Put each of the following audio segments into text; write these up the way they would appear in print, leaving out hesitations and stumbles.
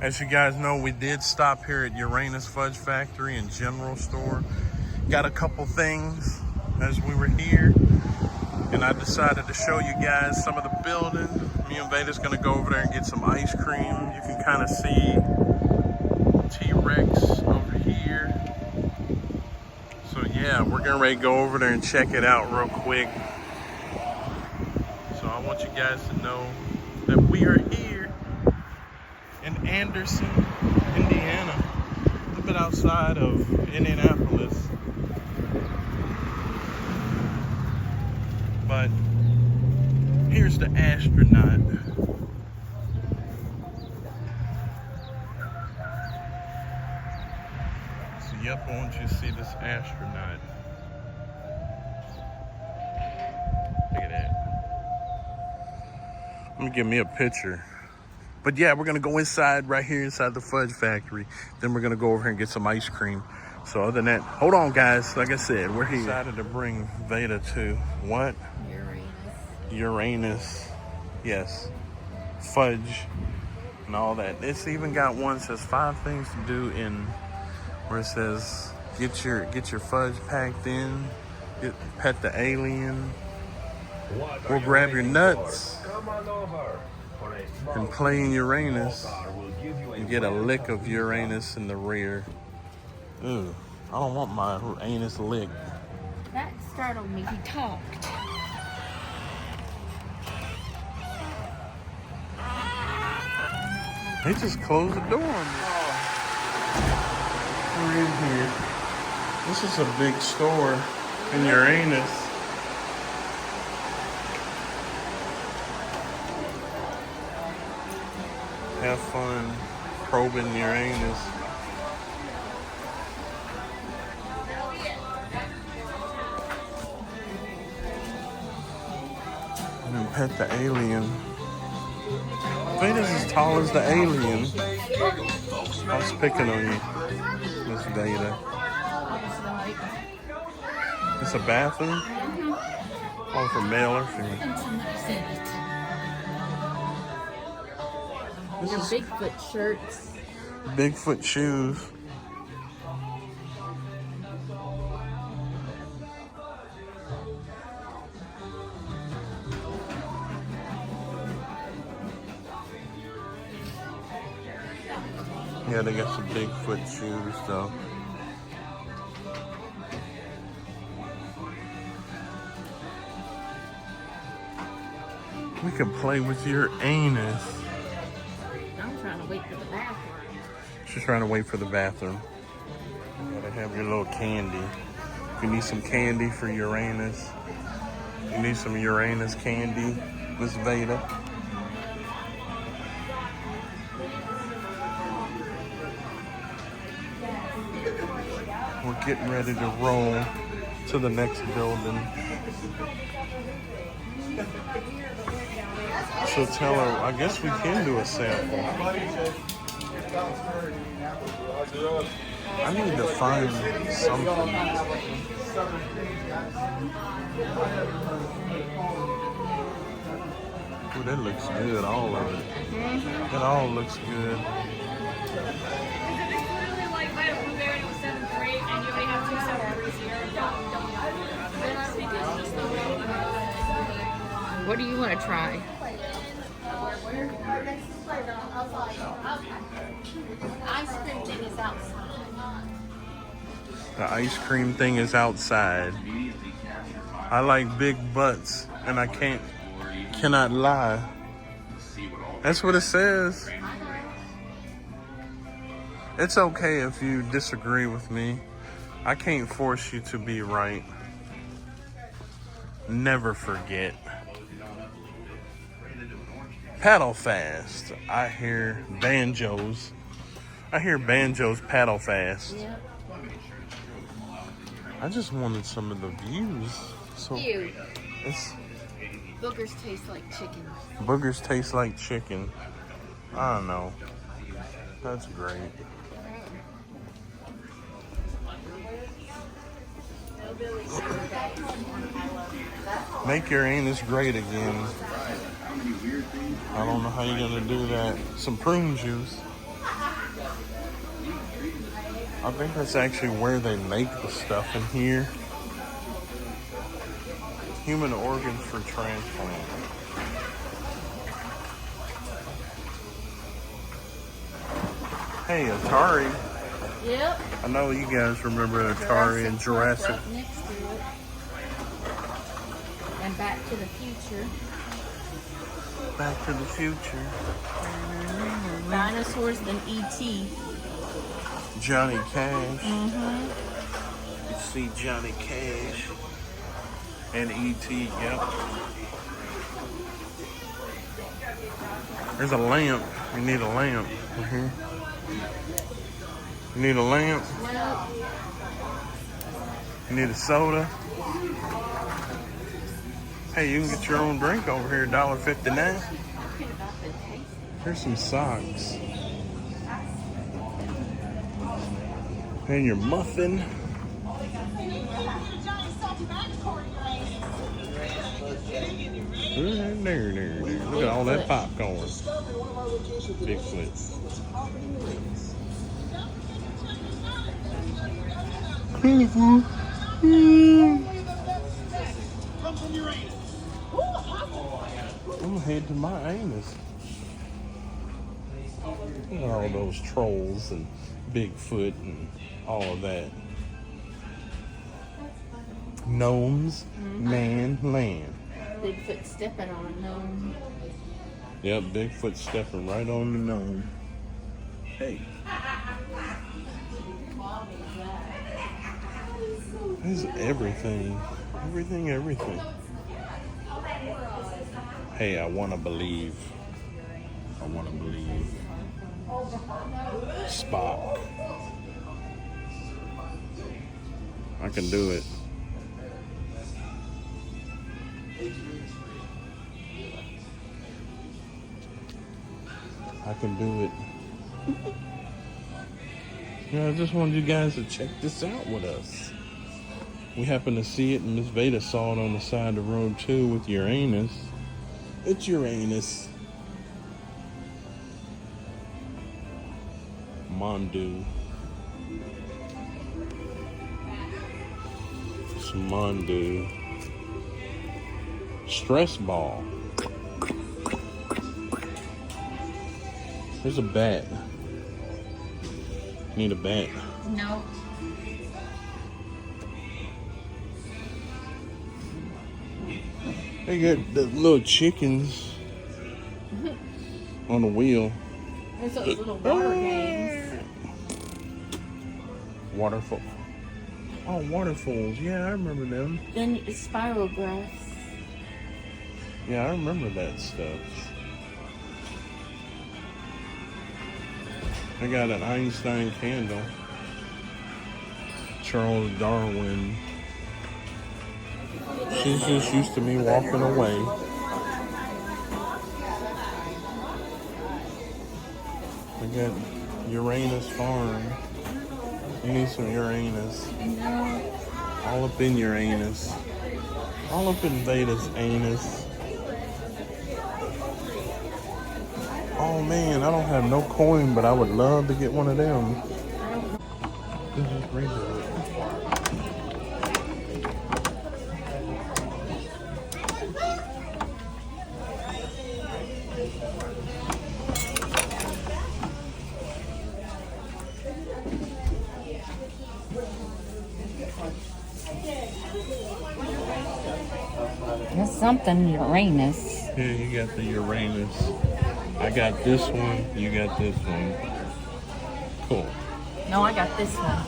As you guys know, we did stop here at Uranus Fudge Factory and General Store. Got a couple things as we were here, and I decided to show you guys some of the building. Me and Vada's gonna go over there and get some ice cream. You can kind of see T-Rex over here. So yeah, we're getting ready to go over there and check it out real quick. So I want you guys to know that we are here in Anderson, Indiana, a little bit outside of Indianapolis. But here's the astronaut. So yep, I want you to see this astronaut. Look at that. Let me give me a picture. But yeah, we're gonna go inside, right here inside the Fudge Factory. Then we're gonna go over here and get some ice cream. So other than that, hold on guys, like I said, we're here. Decided to bring Vada to what? Uranus, yes, Fudge and all that. It's even got one that says 5 things to do in, where it says get your fudge packed in, pet the alien, or grab your nuts and play in Uranus and get a lick of Uranus in the rear. Ooh, I don't want my anus licked. That startled me. He talked. They just closed the door on me. We're in here. This is a big store in Uranus. Have fun probing Uranus. And then pet the alien. Vada's as tall as the alien. I was picking on you, Miss Vada. It's a bathroom? Oh, for male or female? Your Bigfoot shirts. Bigfoot shoes. Yeah, they got some Bigfoot shoes though. We can play with your anus. I'm trying to wait for the bathroom. She's trying to wait for the bathroom. You gotta have your little candy. If you need some candy for Uranus, you need some Uranus candy, Miss Vada. We're getting ready to roll to the next building. So tell her, I guess we can do a sample. I need to find something. Ooh, that looks good, all of it. It all looks good. What do you want to try? Ice cream thing is outside. The ice cream thing is outside. I like big butts, and I cannot lie. That's what it says. It's okay if you disagree with me. I can't force you to be right. Never forget. Paddle fast. I hear banjos. Paddle fast. Yep. I just wanted some of the views. So Ew. it's Boogers taste like chicken. boogers taste like chicken. I don't know. That's great. Make your anus great again. I don't know how you're gonna do that. Some prune juice. I think that's actually where they make the stuff in here. Human organs for transplant. Hey, Atari. Yep. I know you guys remember Atari and Jurassic. Right next to it. And Back to the Future. Back to the Future. Dinosaurs and E.T. Johnny Cash. Mm-hmm. You see Johnny Cash and E.T. Yep. There's a lamp. You need a lamp. You need a lamp. You need a soda. Hey, you can get your own drink over here, $1.59. Here's some socks. And your muffin. There. Look at all that popcorn. Bigfoot. Colorful. I'm gonna head to my anus. Look at all those trolls and Bigfoot and all of that. Gnomes, man, land. Bigfoot stepping on a gnome. Yep, Bigfoot stepping right on the gnome. Hey. There's everything. Everything. Hey, I want to believe. Spock. I can do it. I can do it. Yeah, I just wanted you guys to check this out with us. We happened to see it, and Miss Vada saw it on the side of the road too with Uranus. It's Uranus. Monday. It's Monday. Stress ball. There's a bat. Need a bat. No. They got the little chickens on the wheel. There's those little water games. Waterfall. Oh, waterfalls. Yeah, I remember them. Then spirograph. Yeah, I remember that stuff. I got an Einstein candle. Charles Darwin. She's just used to me walking away. We got Uranus Farm. You need some Uranus. No. All up in Uranus. All up in Vada's anus. Oh man, I don't have no coin, but I would love to get one of them. Just redo it. That's something Uranus. Yeah, you got the Uranus. I got this one. You got this one. Cool. No, I got this one.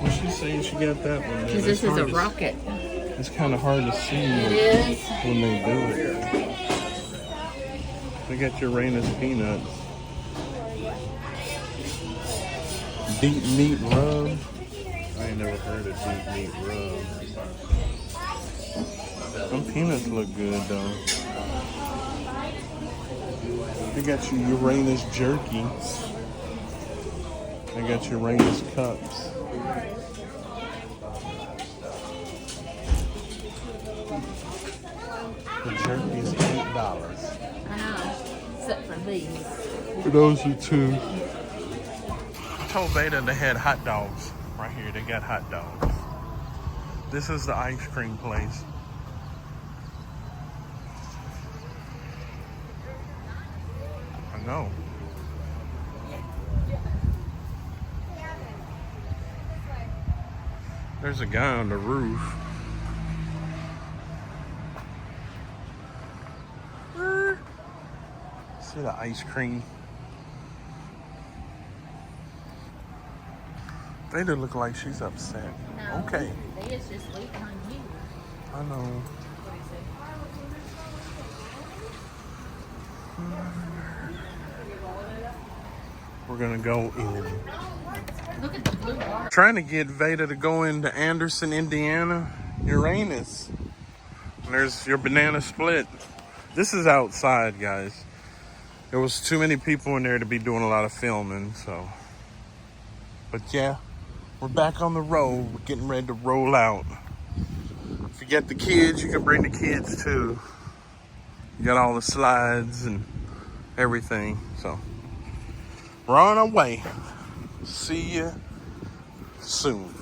Well, she's saying she got that one. Because this is a rocket. It's kind of hard to see It is. when they do it. They got Uranus peanuts. Deep meat rub. I ain't never heard of deep meat rub. Them peanuts look good though. They got your Uranus jerky. They got Uranus cups. The jerky's $8. I know. Except for these. For those are two. told Vada they had hot dogs right here. They got hot dogs. This is the ice cream place. I know. There's a guy on the roof. See the ice cream? Vada look like she's upset. No, Okay. They is just waiting on you. I know. We're gonna go in. Look at the blue water. Trying to get Vada to go into Anderson, Indiana, Uranus. And there's your banana split. This is outside, guys. There was too many people in there to be doing a lot of filming, so. But yeah, we're back on the road. We're getting ready to roll out. If you get the kids, you can bring the kids too. You got all the slides and everything, so. We're on our way. See you soon.